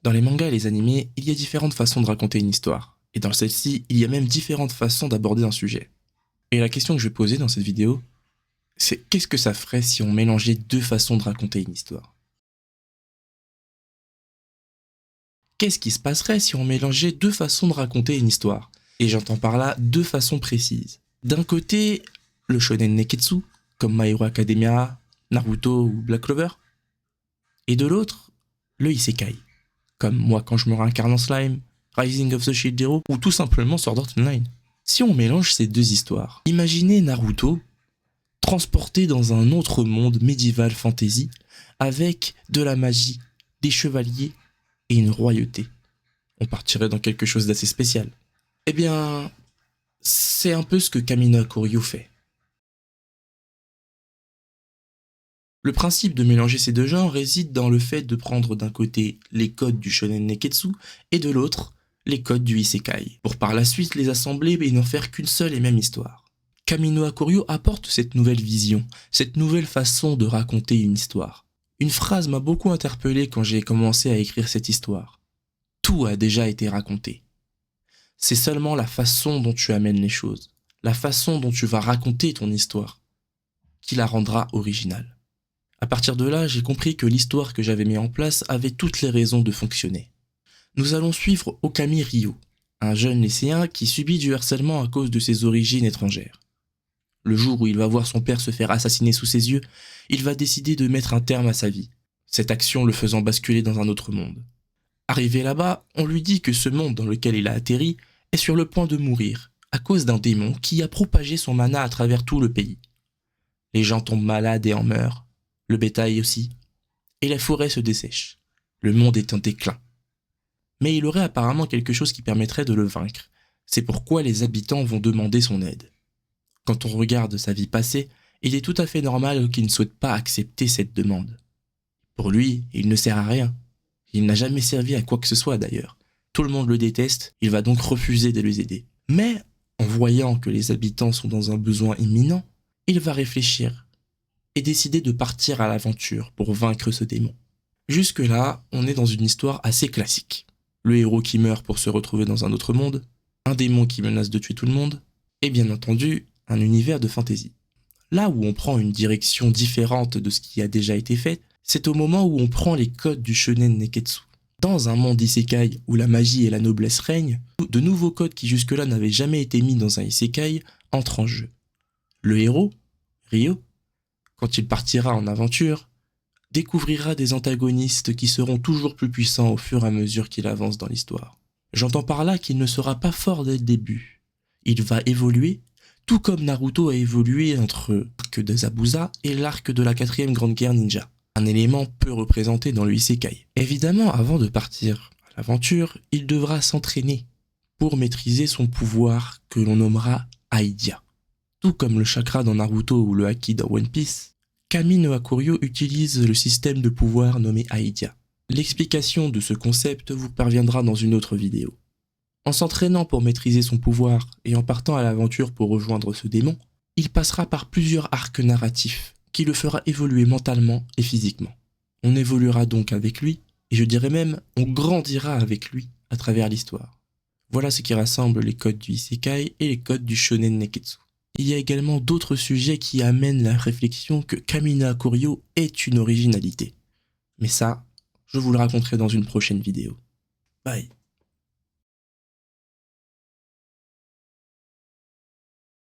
Dans les mangas et les animés, il y a différentes façons de raconter une histoire. Et dans celle-ci, il y a même différentes façons d'aborder un sujet. Et la question que je vais poser dans cette vidéo, c'est qu'est-ce que ça ferait si on mélangeait deux façons de raconter une histoire? Qu'est-ce qui se passerait si on mélangeait deux façons de raconter une histoire? Et j'entends par là deux façons précises. D'un côté, le shonen neketsu, comme My Hero Academia, Naruto ou Black Clover. Et de l'autre, le isekai, comme Moi quand je me réincarne en slime, Rising of the Shield Hero ou tout simplement Sword Art Online. Si on mélange ces deux histoires, imaginez Naruto transporté dans un autre monde médiéval fantasy avec de la magie, des chevaliers et une royauté. On partirait dans quelque chose d'assez spécial. Eh bien, c'est un peu ce que Kamina Koryo fait. Le principe de mélanger ces deux genres réside dans le fait de prendre d'un côté les codes du shonen neketsu et de l'autre les codes du isekai, pour par la suite les assembler et n'en faire qu'une seule et même histoire. Kamino Koryo apporte cette nouvelle vision, cette nouvelle façon de raconter une histoire. Une phrase m'a beaucoup interpellé quand j'ai commencé à écrire cette histoire. Tout a déjà été raconté. C'est seulement la façon dont tu amènes les choses, la façon dont tu vas raconter ton histoire, qui la rendra originale. À partir de là, j'ai compris que l'histoire que j'avais mis en place avait toutes les raisons de fonctionner. Nous allons suivre Okami Ryo, un jeune lycéen qui subit du harcèlement à cause de ses origines étrangères. Le jour où il va voir son père se faire assassiner sous ses yeux, il va décider de mettre un terme à sa vie, cette action le faisant basculer dans un autre monde. Arrivé là-bas, on lui dit que ce monde dans lequel il a atterri est sur le point de mourir, à cause d'un démon qui a propagé son mana à travers tout le pays. Les gens tombent malades et en meurent, le bétail aussi, et la forêt se dessèche. Le monde est en déclin. Mais il aurait apparemment quelque chose qui permettrait de le vaincre. C'est pourquoi les habitants vont demander son aide. Quand on regarde sa vie passée, il est tout à fait normal qu'il ne souhaite pas accepter cette demande. Pour lui, il ne sert à rien. Il n'a jamais servi à quoi que ce soit d'ailleurs. Tout le monde le déteste, il va donc refuser de les aider. Mais, en voyant que les habitants sont dans un besoin imminent, il va réfléchir et décider de partir à l'aventure pour vaincre ce démon. Jusque-là, on est dans une histoire assez classique. Le héros qui meurt pour se retrouver dans un autre monde, un démon qui menace de tuer tout le monde, et bien entendu, un univers de fantasy. Là où on prend une direction différente de ce qui a déjà été fait, c'est au moment où on prend les codes du shonen neketsu. Dans un monde isekai où la magie et la noblesse règnent, de nouveaux codes qui jusque-là n'avaient jamais été mis dans un isekai entrent en jeu. Le héros, Ryo, quand il partira en aventure, découvrira des antagonistes qui seront toujours plus puissants au fur et à mesure qu'il avance dans l'histoire. J'entends par là qu'il ne sera pas fort dès le début. Il va évoluer, tout comme Naruto a évolué entre l'arc de Zabuza et l'arc de la 4e Grande Guerre Ninja. Un élément peu représenté dans le isekai. Évidemment, avant de partir à l'aventure, il devra s'entraîner pour maîtriser son pouvoir que l'on nommera Aidia. Tout comme le chakra dans Naruto ou le haki dans One Piece, Kami no Hakuryo utilise le système de pouvoir nommé Aidia. L'explication de ce concept vous parviendra dans une autre vidéo. En s'entraînant pour maîtriser son pouvoir et en partant à l'aventure pour rejoindre ce démon, il passera par plusieurs arcs narratifs qui le fera évoluer mentalement et physiquement. On évoluera donc avec lui, et je dirais même on grandira avec lui à travers l'histoire. Voilà ce qui rassemble les codes du isekai et les codes du shonen neketsu. Il y a également d'autres sujets qui amènent la réflexion que Kamina Koryo est une originalité. Mais ça, je vous le raconterai dans une prochaine vidéo. Bye.